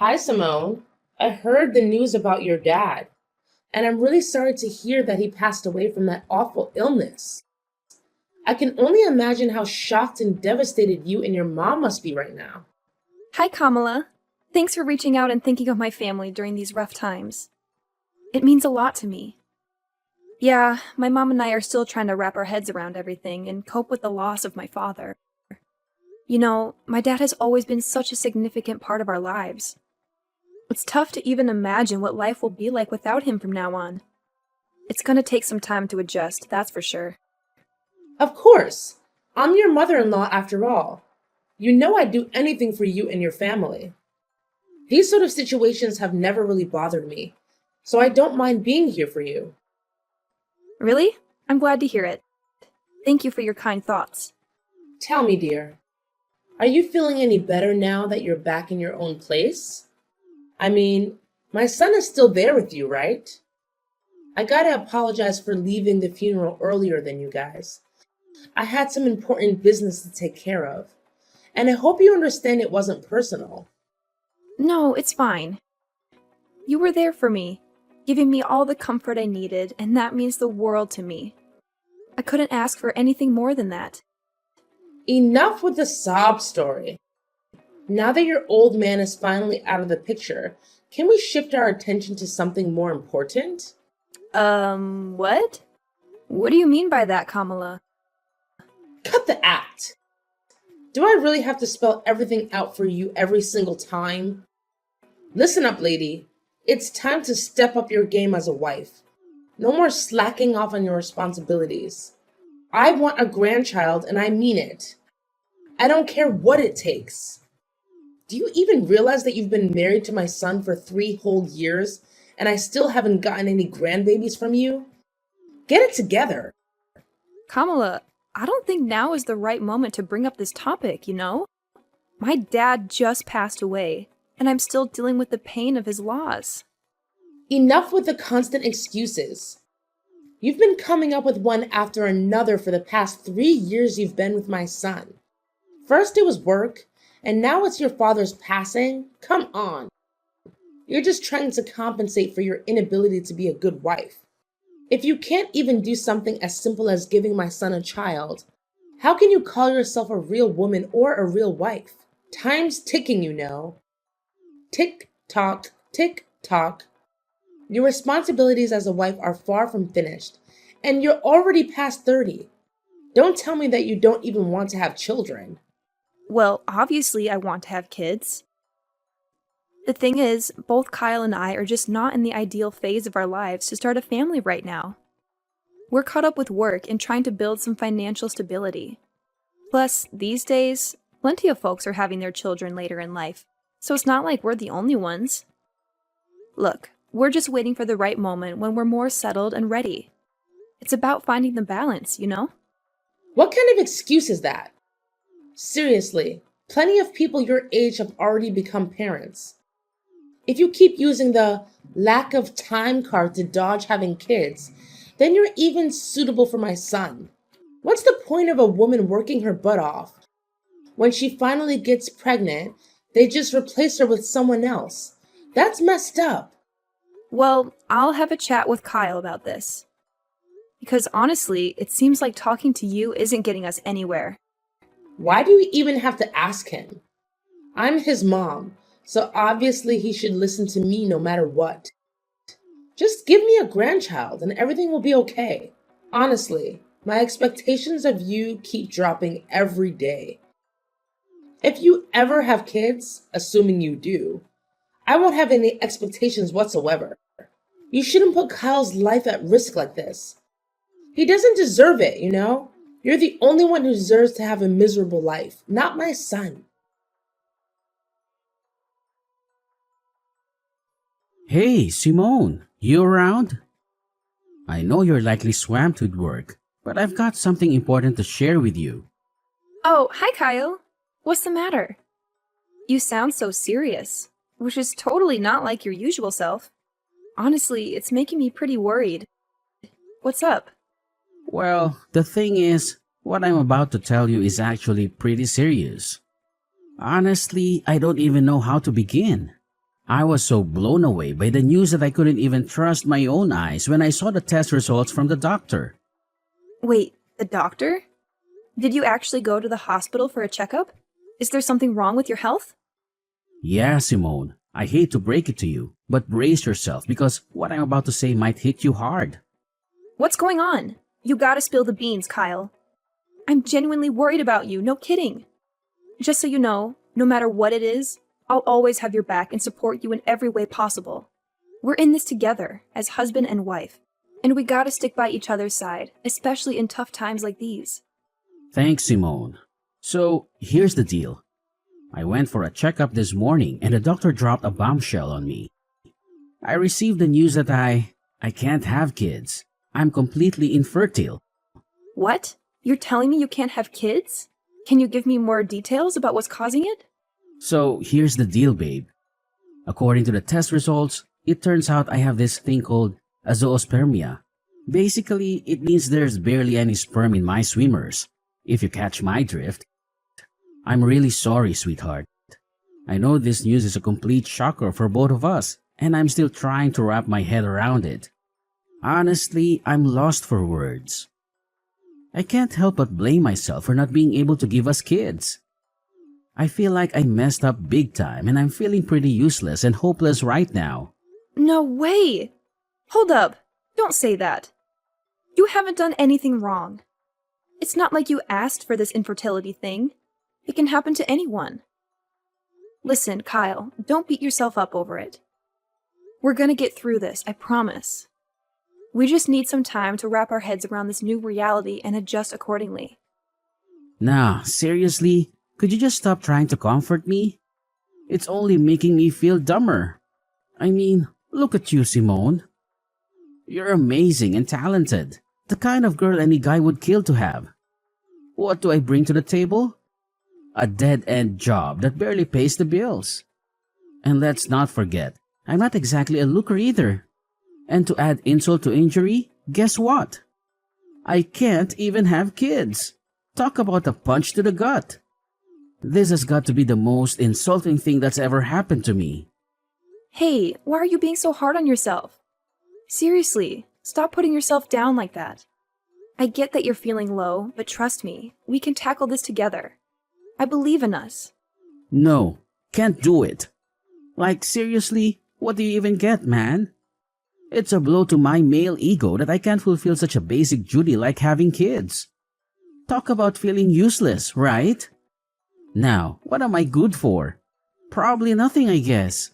Hi, Simone. I heard the news about your dad, and I'm really sorry to hear that he passed away from that awful illness. I can only imagine how shocked and devastated you and your mom must be right now. Hi, Kamala. Thanks for reaching out and thinking of my family during these rough times. It means a lot to me. Yeah, my mom and I are still trying to wrap our heads around everything and cope with the loss of my father. You know, my dad has always been such a significant part of our lives. It's tough to even imagine what life will be like without him from now on. It's gonna take some time to adjust, that's for sure. Of course, I'm your mother in law after all. You know I'd do anything for you and your family. These sort of situations have never really bothered me, so I don't mind being here for you. Really? I'm glad to hear it. Thank you for your kind thoughts. Tell me, dear, are you feeling any better now that you're back in your own place? I mean, my son is still there with you, right? I gotta apologize for leaving the funeral earlier than you guys. I had some important business to take care of, and I hope you understand it wasn't personal. No, it's fine. You were there for me, giving me all the comfort I needed, and that means the world to me. I couldn't ask for anything more than that. Enough with the sob story. Now that your old man is finally out of the picture, can we shift our attention to something more important? What? What do you mean by that, Kamala? Cut the act! Do I really have to spell everything out for you every single time? Listen up, lady. It's time to step up your game as a wife. No more slacking off on your responsibilities. I want a grandchild, and I mean it. I don't care what it takes. Do you even realize that you've been married to my son for 3 whole years, and I still haven't gotten any grandbabies from you? Get it together. Kamala, I don't think now is the right moment to bring up this topic, you know? My dad just passed away, and I'm still dealing with the pain of his loss. Enough with the constant excuses. You've been coming up with one after another for the past 3 years you've been with my son. First it was work, and now it's your father's passing? Come on. You're just trying to compensate for your inability to be a good wife. If you can't even do something as simple as giving my son a child, how can you call yourself a real woman or a real wife? Time's ticking, you know. Tick tock, tick tock. Your responsibilities as a wife are far from finished, and you're already past 30. Don't tell me that you don't even want to have children. Well, obviously, I want to have kids. The thing is, both Kyle and I are just not in the ideal phase of our lives to start a family right now. We're caught up with work and trying to build some financial stability. Plus, these days, plenty of folks are having their children later in life, so it's not like we're the only ones. Look, we're just waiting for the right moment when we're more settled and ready. It's about finding the balance, you know? What kind of excuse is that? Seriously, plenty of people your age have already become parents. If you keep using the lack of time card to dodge having kids, then you're even suitable for my son. What's the point of a woman working her butt off? When she finally gets pregnant, they just replace her with someone else. That's messed up. Well, I'll have a chat with Kyle about this. Because honestly, it seems like talking to you isn't getting us anywhere. Why do you even have to ask him? I'm his mom, so obviously he should listen to me no matter what. Just give me a grandchild and everything will be okay. Honestly, my expectations of you keep dropping every day. If you ever have kids, assuming you do, I won't have any expectations whatsoever. You shouldn't put Kyle's life at risk like this. He doesn't deserve it, you know? You're the only one who deserves to have a miserable life, not my son. Hey, Simone, you around? I know you're likely swamped with work, but I've got something important to share with you. Oh, hi, Kyle. What's the matter? You sound so serious, which is totally not like your usual self. Honestly, it's making me pretty worried. What's up? Well, the thing is, what I'm about to tell you is actually pretty serious. Honestly, I don't even know how to begin. I was so blown away by the news that I couldn't even trust my own eyes when I saw the test results from the doctor. Wait, the doctor? Did you actually go to the hospital for a checkup? Is there something wrong with your health? Yeah, Simone, I hate to break it to you, but brace yourself because what I'm about to say might hit you hard. What's going on? You gotta spill the beans, Kyle. I'm genuinely worried about you, no kidding. Just so you know, no matter what it is, I'll always have your back and support you in every way possible. We're in this together, as husband and wife, and we gotta stick by each other's side, especially in tough times like these. Thanks, Simone. So, here's the deal. I went for a checkup this morning and the doctor dropped a bombshell on me. I received the news that I can't have kids. I'm completely infertile. What? You're telling me you can't have kids? Can you give me more details about what's causing it? So, here's the deal, babe. According to the test results, it turns out I have this thing called azoospermia. Basically, it means there's barely any sperm in my swimmers, if you catch my drift. I'm really sorry, sweetheart. I know this news is a complete shocker for both of us, and I'm still trying to wrap my head around it. Honestly, I'm lost for words. I can't help but blame myself for not being able to give us kids. I feel like I messed up big time and I'm feeling pretty useless and hopeless right now. No way! Hold up! Don't say that. You haven't done anything wrong. It's not like you asked for this infertility thing. It can happen to anyone. Listen, Kyle, don't beat yourself up over it. We're gonna get through this, I promise. We just need some time to wrap our heads around this new reality and adjust accordingly. Nah, seriously? Could you just stop trying to comfort me? It's only making me feel dumber. I mean, look at you, Simone. You're amazing and talented. The kind of girl any guy would kill to have. What do I bring to the table? A dead-end job that barely pays the bills. And let's not forget, I'm not exactly a looker either. And to add insult to injury, guess what? I can't even have kids. Talk about a punch to the gut. This has got to be the most insulting thing that's ever happened to me. Hey, why are you being so hard on yourself? Seriously, stop putting yourself down like that. I get that you're feeling low, but trust me, we can tackle this together. I believe in us. No, can't do it. Like, seriously, what do you even get, man? It's a blow to my male ego that I can't fulfill such a basic duty like having kids. Talk about feeling useless, right? Now, what am I good for? Probably nothing, I guess.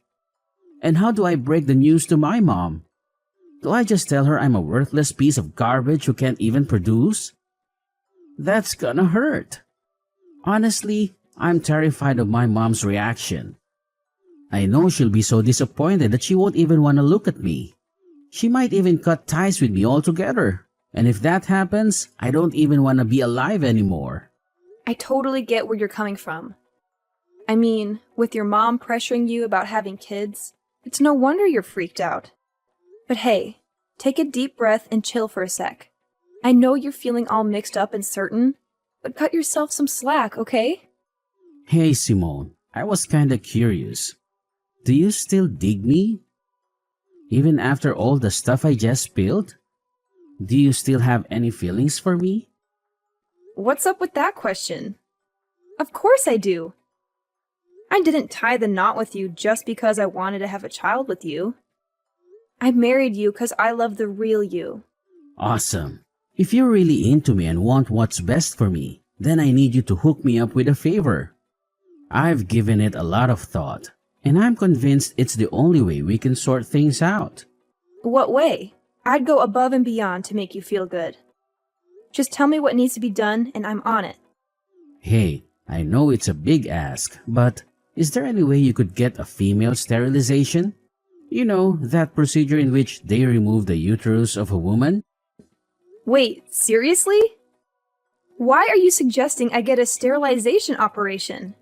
And how do I break the news to my mom? Do I just tell her I'm a worthless piece of garbage who can't even produce? That's gonna hurt. Honestly, I'm terrified of my mom's reaction. I know she'll be so disappointed that she won't even want to look at me. She might even cut ties with me altogether. And if that happens, I don't even want to be alive anymore. I totally get where you're coming from. I mean, with your mom pressuring you about having kids, it's no wonder you're freaked out. But hey, take a deep breath and chill for a sec. I know you're feeling all mixed up and certain, but cut yourself some slack, okay? Hey Simone, I was kinda curious. Do you still dig me? Even after all the stuff I just spilled? Do you still have any feelings for me? What's up with that question? Of course I do. I didn't tie the knot with you just because I wanted to have a child with you. I married you because I love the real you. Awesome. If you're really into me and want what's best for me, then I need you to hook me up with a favor. I've given it a lot of thought, and I'm convinced it's the only way we can sort things out. What way? I'd go above and beyond to make you feel good. Just tell me what needs to be done and I'm on it. Hey, I know it's a big ask, but is there any way you could get a female sterilization? You know, that procedure in which they remove the uterus of a woman? Wait, seriously? Why are you suggesting I get a sterilization operation?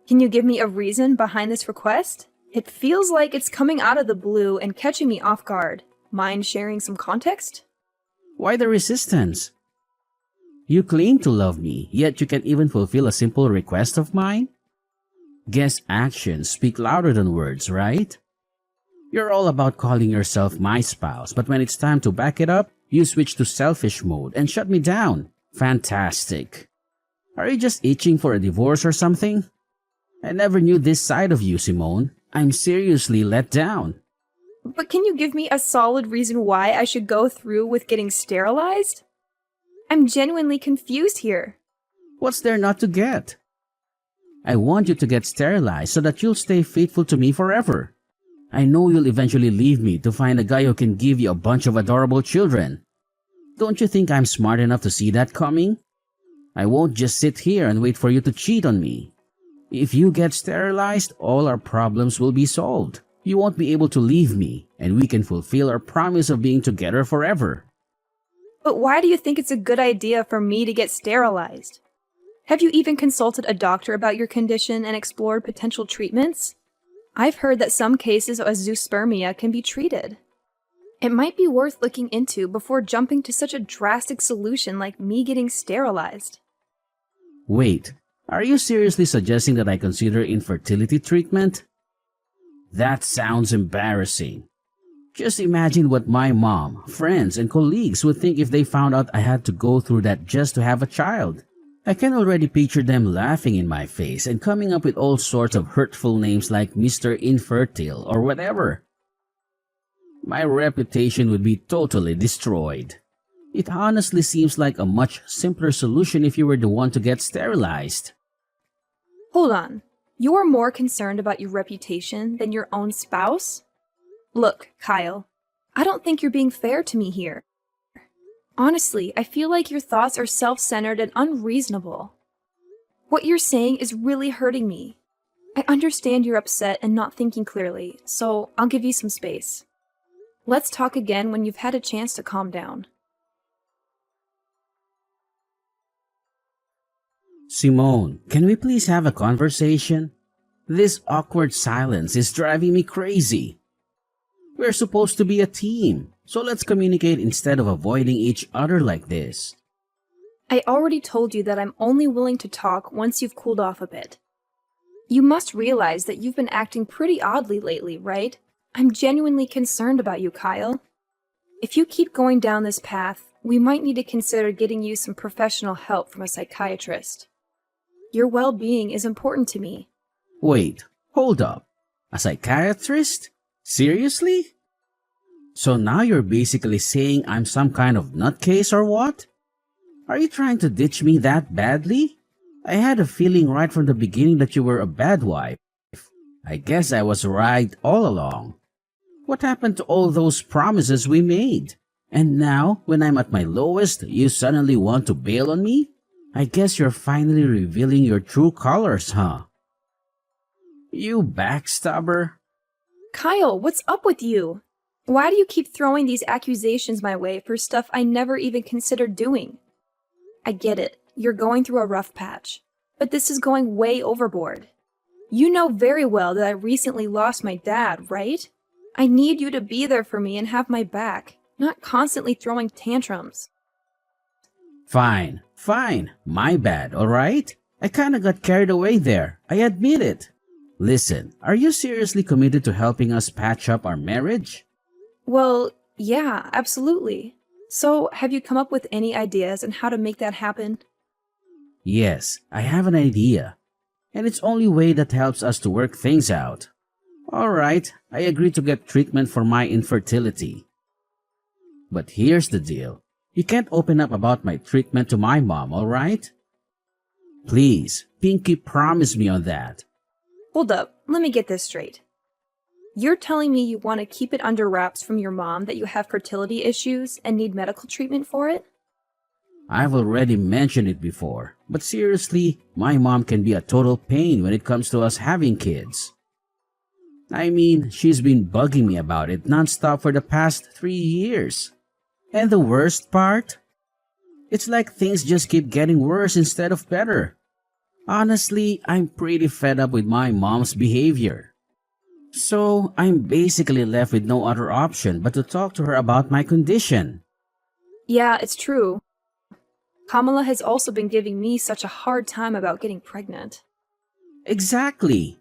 Can you give me a reason behind this request? It feels like it's coming out of the blue and catching me off guard. Mind sharing some context? Why the resistance? You claim to love me, yet you can't even fulfill a simple request of mine? Guess actions speak louder than words, right? You're all about calling yourself my spouse, but when it's time to back it up, you switch to selfish mode and shut me down. Fantastic. Are you just itching for a divorce or something? I never knew this side of you, Simone. I'm seriously let down. But can you give me a solid reason why I should go through with getting sterilized? I'm genuinely confused here. What's there not to get? I want you to get sterilized so that you'll stay faithful to me forever. I know you'll eventually leave me to find a guy who can give you a bunch of adorable children. Don't you think I'm smart enough to see that coming? I won't just sit here and wait for you to cheat on me. If you get sterilized, all our problems will be solved. You won't be able to leave me, and we can fulfill our promise of being together forever. But why do you think it's a good idea for me to get sterilized? Have you even consulted a doctor about your condition and explored potential treatments? I've heard that some cases of azoospermia can be treated. It might be worth looking into before jumping to such a drastic solution like me getting sterilized. Wait, are you seriously suggesting that I consider infertility treatment? That sounds embarrassing. Just imagine what my mom, friends, and colleagues would think if they found out I had to go through that just to have a child. I can already picture them laughing in my face and coming up with all sorts of hurtful names like Mr. Infertile or whatever. My reputation would be totally destroyed. It honestly seems like a much simpler solution if you were the one to get sterilized. Hold on. You're more concerned about your reputation than your own spouse? Look, Kyle, I don't think you're being fair to me here. Honestly, I feel like your thoughts are self-centered and unreasonable. What you're saying is really hurting me. I understand you're upset and not thinking clearly, so I'll give you some space. Let's talk again when you've had a chance to calm down. Simone, can we please have a conversation? This awkward silence is driving me crazy. We're supposed to be a team, so let's communicate instead of avoiding each other like this. I already told you that I'm only willing to talk once you've cooled off a bit. You must realize that you've been acting pretty oddly lately, right? I'm genuinely concerned about you, Kyle. If you keep going down this path, we might need to consider getting you some professional help from a psychiatrist. Your well-being is important to me. Wait, hold up. A psychiatrist? Seriously? So now you're basically saying I'm some kind of nutcase or what? Are you trying to ditch me that badly? I had a feeling right from the beginning that you were a bad wife. I guess I was right all along. What happened to all those promises we made? And now, when I'm at my lowest, you suddenly want to bail on me? I guess you're finally revealing your true colors, huh? You backstabber. Kyle, what's up with you? Why do you keep throwing these accusations my way for stuff I never even considered doing? I get it, you're going through a rough patch, but this is going way overboard. You know very well that I recently lost my dad, right? I need you to be there for me and have my back, not constantly throwing tantrums. Fine. My bad, alright? I kinda got carried away there. I admit it. Listen, are you seriously committed to helping us patch up our marriage? Well, yeah, absolutely. So, have you come up with any ideas on how to make that happen? Yes, I have an idea. And it's only way that helps us to work things out. Alright, I agree to get treatment for my infertility. But here's the deal. You can't open up about my treatment to my mom, alright? Please, Pinky, promise me on that. Hold up, let me get this straight. You're telling me you want to keep it under wraps from your mom that you have fertility issues and need medical treatment for it? I've already mentioned it before, but seriously, my mom can be a total pain when it comes to us having kids. I mean, she's been bugging me about it nonstop for the past 3 years. And the worst part? It's like things just keep getting worse instead of better. Honestly, I'm pretty fed up with my mom's behavior. So, I'm basically left with no other option but to talk to her about my condition. Yeah, it's true. Kamala has also been giving me such a hard time about getting pregnant. Exactly.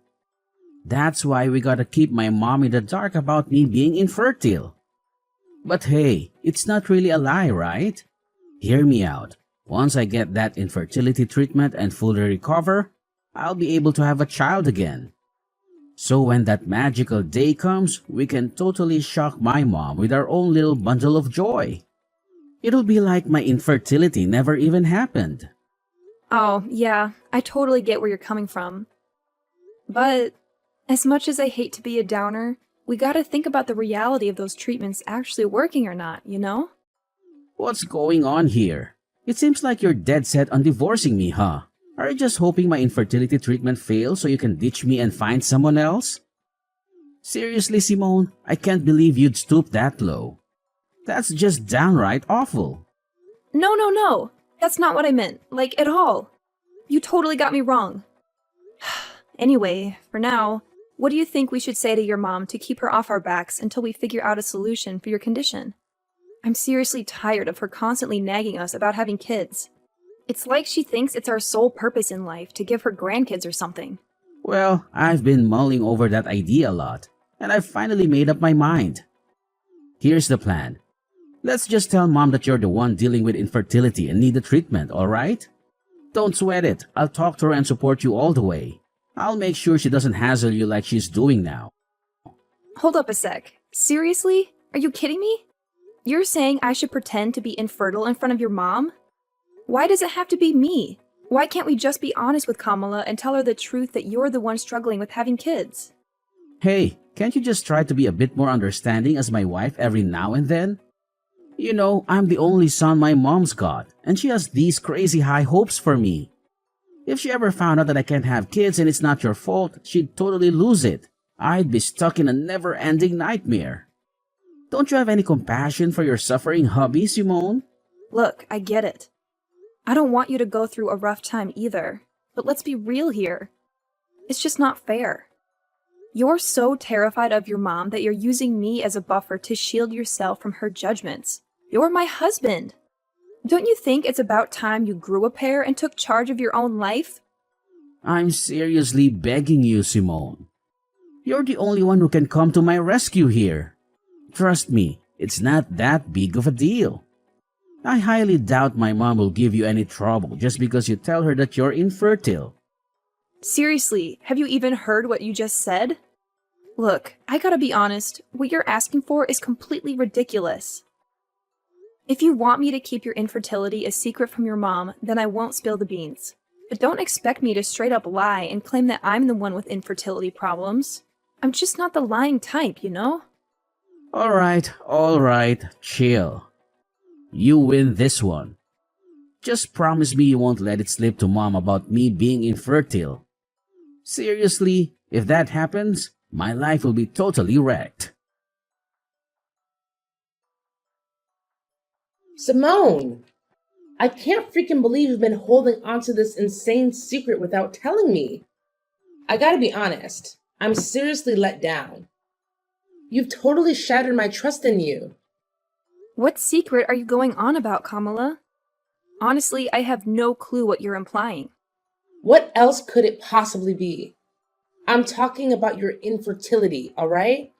That's why we gotta keep my mom in the dark about me being infertile. But hey, it's not really a lie, right? Hear me out. Once I get that infertility treatment and fully recover, I'll be able to have a child again. So when that magical day comes, we can totally shock my mom with our own little bundle of joy. It'll be like my infertility never even happened. Oh, yeah, I totally get where you're coming from. But as much as I hate to be a downer, we gotta think about the reality of those treatments actually working or not, you know? What's going on here? It seems like you're dead set on divorcing me, huh? Are you just hoping my infertility treatment fails so you can ditch me and find someone else? Seriously, Simone, I can't believe you'd stoop that low. That's just downright awful. No. That's not what I meant, like, at all. You totally got me wrong. Anyway, for now, what do you think we should say to your mom to keep her off our backs until we figure out a solution for your condition? I'm seriously tired of her constantly nagging us about having kids. It's like she thinks it's our sole purpose in life to give her grandkids or something. Well, I've been mulling over that idea a lot, and I've finally made up my mind. Here's the plan. Let's just tell Mom that you're the one dealing with infertility and need the treatment, alright? Don't sweat it. I'll talk to her and support you all the way. I'll make sure she doesn't hassle you like she's doing now. Hold up a sec. Seriously? Are you kidding me? You're saying I should pretend to be infertile in front of your mom? Why does it have to be me? Why can't we just be honest with Kamala and tell her the truth that you're the one struggling with having kids? Hey, can't you just try to be a bit more understanding as my wife every now and then? You know, I'm the only son my mom's got, and she has these crazy high hopes for me. If she ever found out that I can't have kids and it's not your fault, she'd totally lose it. I'd be stuck in a never-ending nightmare. Don't you have any compassion for your suffering hubby, Simone? Look, I get it. I don't want you to go through a rough time either, but let's be real here. It's just not fair. You're so terrified of your mom that you're using me as a buffer to shield yourself from her judgments. You're my husband. Don't you think it's about time you grew a pair and took charge of your own life? I'm seriously begging you, Simone. You're the only one who can come to my rescue here. Trust me, it's not that big of a deal. I highly doubt my mom will give you any trouble just because you tell her that you're infertile. Seriously, have you even heard what you just said? Look, I gotta be honest, what you're asking for is completely ridiculous. If you want me to keep your infertility a secret from your mom, then I won't spill the beans. But don't expect me to straight up lie and claim that I'm the one with infertility problems. I'm just not the lying type, you know? Alright, chill. You win this one. Just promise me you won't let it slip to Mom about me being infertile. Seriously, if that happens, my life will be totally wrecked. Simone, I can't freaking believe you've been holding onto this insane secret without telling me. I gotta be honest, I'm seriously let down. You've totally shattered my trust in you. What secret are you going on about, Kamala? Honestly, I have no clue what you're implying. What else could it possibly be? I'm talking about your infertility, alright?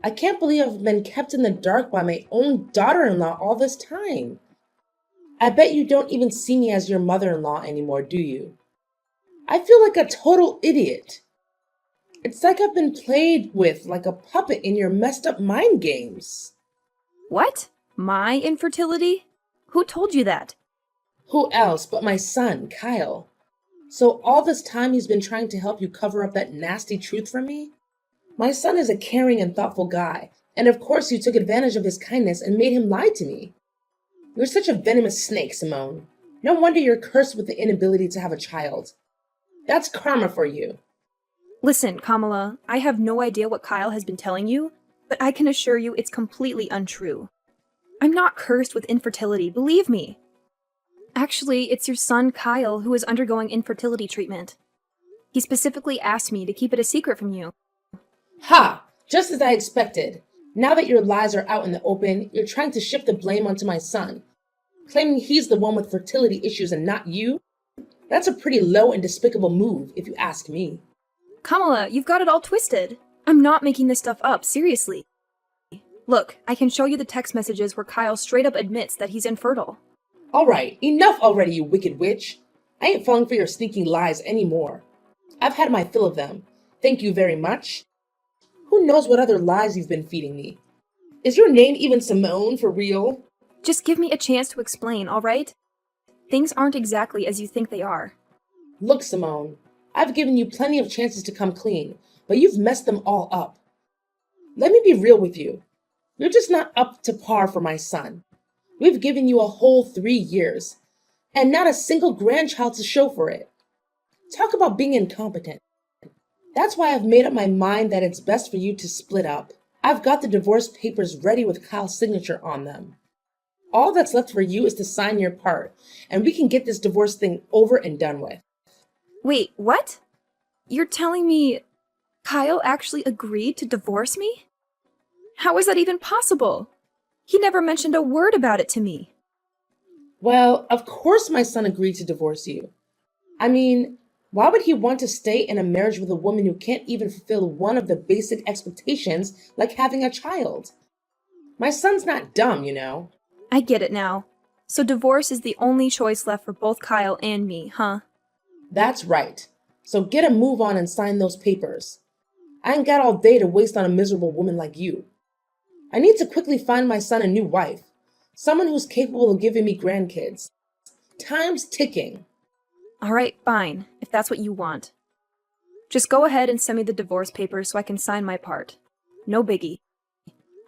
I can't believe I've been kept in the dark by my own daughter-in-law all this time. I bet you don't even see me as your mother-in-law anymore, do you? I feel like a total idiot. It's like I've been played with like a puppet in your messed up mind games. What? My infertility? Who told you that? Who else but my son, Kyle? So all this time he's been trying to help you cover up that nasty truth from me? My son is a caring and thoughtful guy, and of course you took advantage of his kindness and made him lie to me. You're such a venomous snake, Simone. No wonder you're cursed with the inability to have a child. That's karma for you. Listen, Kamala, I have no idea what Kyle has been telling you, but I can assure you it's completely untrue. I'm not cursed with infertility, believe me. Actually, it's your son, Kyle, who is undergoing infertility treatment. He specifically asked me to keep it a secret from you. Ha! Just as I expected. Now that your lies are out in the open, you're trying to shift the blame onto my son, claiming he's the one with fertility issues and not you? That's a pretty low and despicable move, if you ask me. Kamala, you've got it all twisted. I'm not making this stuff up, seriously. Look, I can show you the text messages where Kyle straight up admits that he's infertile. Alright, enough already, you wicked witch. I ain't falling for your sneaking lies anymore. I've had my fill of them. Thank you very much. Who knows what other lies you've been feeding me? Is your name even Simone for real? Just give me a chance to explain, alright? Things aren't exactly as you think they are. Look, Simone, I've given you plenty of chances to come clean, but you've messed them all up. Let me be real with you. You're just not up to par for my son. We've given you a whole 3 years, and not a single grandchild to show for it. Talk about being incompetent. That's why I've made up my mind that it's best for you to split up. I've got the divorce papers ready with Kyle's signature on them. All that's left for you is to sign your part, and we can get this divorce thing over and done with. Wait, what? You're telling me Kyle actually agreed to divorce me? How is that even possible? He never mentioned a word about it to me. Well, of course my son agreed to divorce you. I mean, why would he want to stay in a marriage with a woman who can't even fulfill one of the basic expectations, like having a child? My son's not dumb, you know. I get it now. So divorce is the only choice left for both Kyle and me, huh? That's right. So get a move on and sign those papers. I ain't got all day to waste on a miserable woman like you. I need to quickly find my son a new wife. Someone who's capable of giving me grandkids. Time's ticking. Alright, fine, if that's what you want. Just go ahead and send me the divorce papers so I can sign my part. No biggie.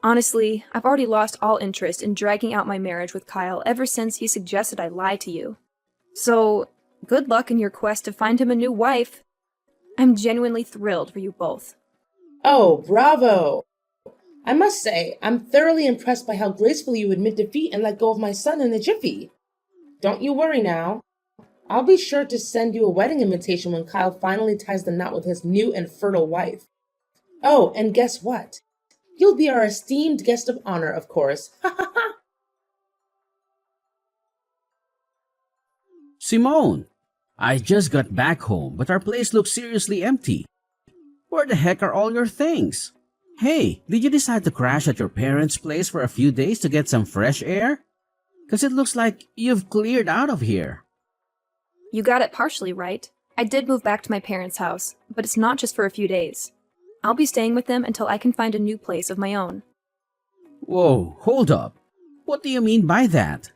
Honestly, I've already lost all interest in dragging out my marriage with Kyle ever since he suggested I lie to you. So, good luck in your quest to find him a new wife. I'm genuinely thrilled for you both. Oh, bravo! I must say, I'm thoroughly impressed by how gracefully you admit defeat and let go of my son in a jiffy. Don't you worry now. I'll be sure to send you a wedding invitation when Kyle finally ties the knot with his new and fertile wife. Oh, and guess what? You'll be our esteemed guest of honor, of course. Ha ha ha! Simone, I just got back home, but our place looks seriously empty. Where the heck are all your things? Hey, did you decide to crash at your parents' place for a few days to get some fresh air? 'Cause it looks like you've cleared out of here. You got it partially right. I did move back to my parents' house, but it's not just for a few days. I'll be staying with them until I can find a new place of my own. Whoa, hold up. What do you mean by that?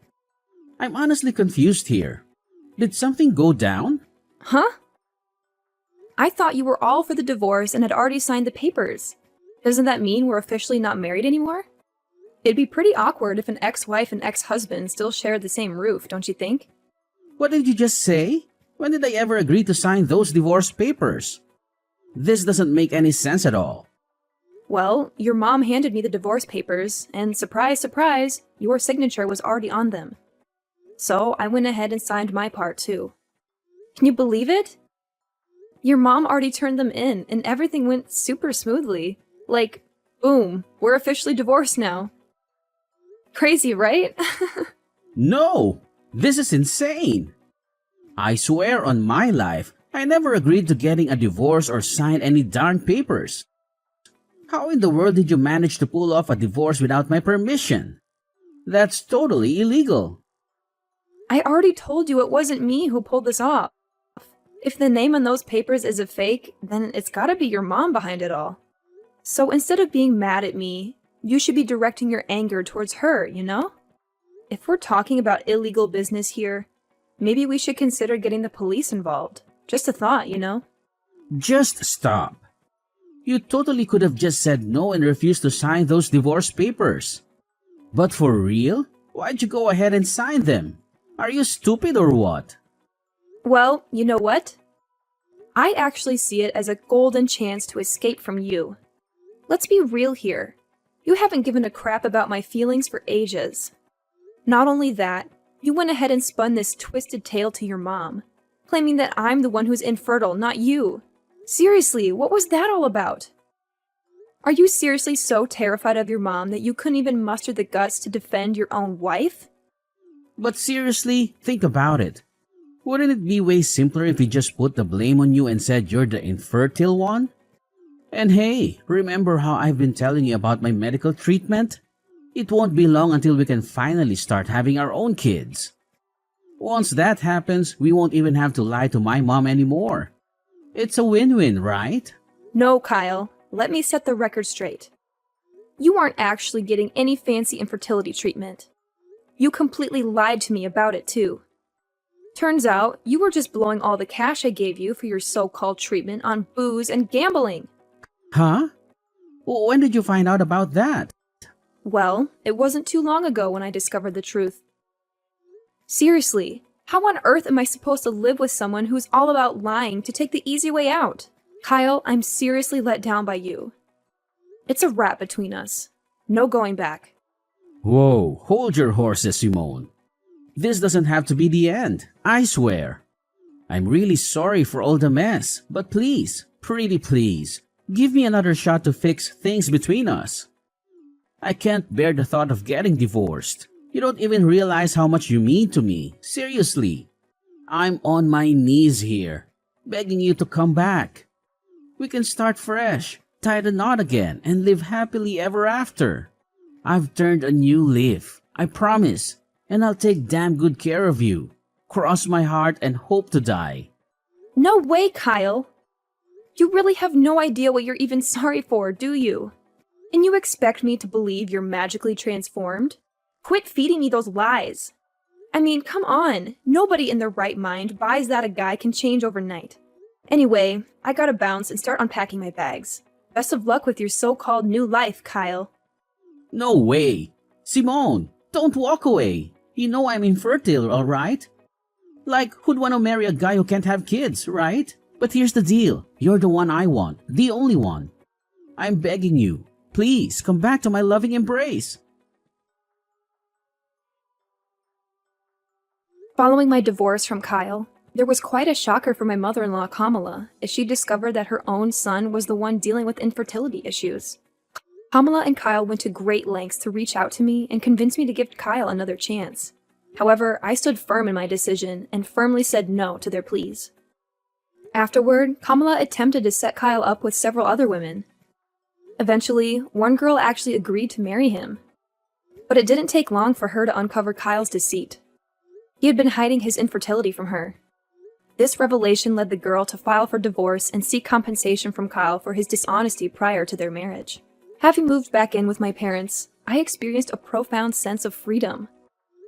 I'm honestly confused here. Did something go down? Huh? I thought you were all for the divorce and had already signed the papers. Doesn't that mean we're officially not married anymore? It'd be pretty awkward if an ex-wife and ex-husband still shared the same roof, don't you think? What did you just say? When did I ever agree to sign those divorce papers? This doesn't make any sense at all. Well, your mom handed me the divorce papers, and surprise, surprise, your signature was already on them. So I went ahead and signed my part too. Can you believe it? Your mom already turned them in, and everything went super smoothly. Like, boom, we're officially divorced now. Crazy, right? No! This is insane! I swear on my life, I never agreed to getting a divorce or sign any darn papers. How in the world did you manage to pull off a divorce without my permission? That's totally illegal. I already told you it wasn't me who pulled this off. If the name on those papers is a fake, then it's gotta be your mom behind it all. So instead of being mad at me, you should be directing your anger towards her, you know? If we're talking about illegal business here, maybe we should consider getting the police involved. Just a thought, you know? Just stop. You totally could have just said no and refused to sign those divorce papers. But for real? Why'd you go ahead and sign them? Are you stupid or what? Well, you know what? I actually see it as a golden chance to escape from you. Let's be real here. You haven't given a crap about my feelings for ages. Not only that, you went ahead and spun this twisted tale to your mom, claiming that I'm the one who's infertile, not you. Seriously, what was that all about? Are you seriously so terrified of your mom that you couldn't even muster the guts to defend your own wife? But seriously, think about it. Wouldn't it be way simpler if we just put the blame on you and said you're the infertile one? And hey, remember how I've been telling you about my medical treatment? It won't be long until we can finally start having our own kids. Once that happens, we won't even have to lie to my mom anymore. It's a win-win, right? No, Kyle. Let me set the record straight. You aren't actually getting any fancy infertility treatment. You completely lied to me about it, too. Turns out, you were just blowing all the cash I gave you for your so-called treatment on booze and gambling. Huh? When did you find out about that? Well, it wasn't too long ago when I discovered the truth. Seriously, how on earth am I supposed to live with someone who's all about lying to take the easy way out? Kyle, I'm seriously let down by you. It's a wrap between us. No going back. Whoa, hold your horses, Simone. This doesn't have to be the end, I swear. I'm really sorry for all the mess, but please, pretty please, give me another shot to fix things between us. I can't bear the thought of getting divorced. You don't even realize how much you mean to me. Seriously. I'm on my knees here, begging you to come back. We can start fresh, tie the knot again, and live happily ever after. I've turned a new leaf, I promise, and I'll take damn good care of you. Cross my heart and hope to die. No way, Kyle. You really have no idea what you're even sorry for, do you? And you expect me to believe you're magically transformed? Quit feeding me those lies. I mean, come on. Nobody in their right mind buys that a guy can change overnight. Anyway, I gotta bounce and start unpacking my bags. Best of luck with your so-called new life, Kyle. No way. Simone, don't walk away. You know I'm infertile, alright? Like, who'd want to marry a guy who can't have kids, right? But here's the deal. You're the one I want. The only one. I'm begging you. Please, come back to my loving embrace. Following my divorce from Kyle, there was quite a shocker for my mother-in-law Kamala as she discovered that her own son was the one dealing with infertility issues. Kamala and Kyle went to great lengths to reach out to me and convince me to give Kyle another chance. However, I stood firm in my decision and firmly said no to their pleas. Afterward, Kamala attempted to set Kyle up with several other women. Eventually, one girl actually agreed to marry him. But it didn't take long for her to uncover Kyle's deceit. He had been hiding his infertility from her. This revelation led the girl to file for divorce and seek compensation from Kyle for his dishonesty prior to their marriage. Having moved back in with my parents, I experienced a profound sense of freedom.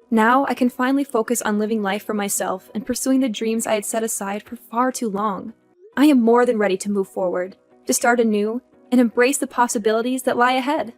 Now I can finally focus on living life for myself and pursuing the dreams I had set aside for far too long. I am more than ready to move forward, to start anew, and embrace the possibilities that lie ahead.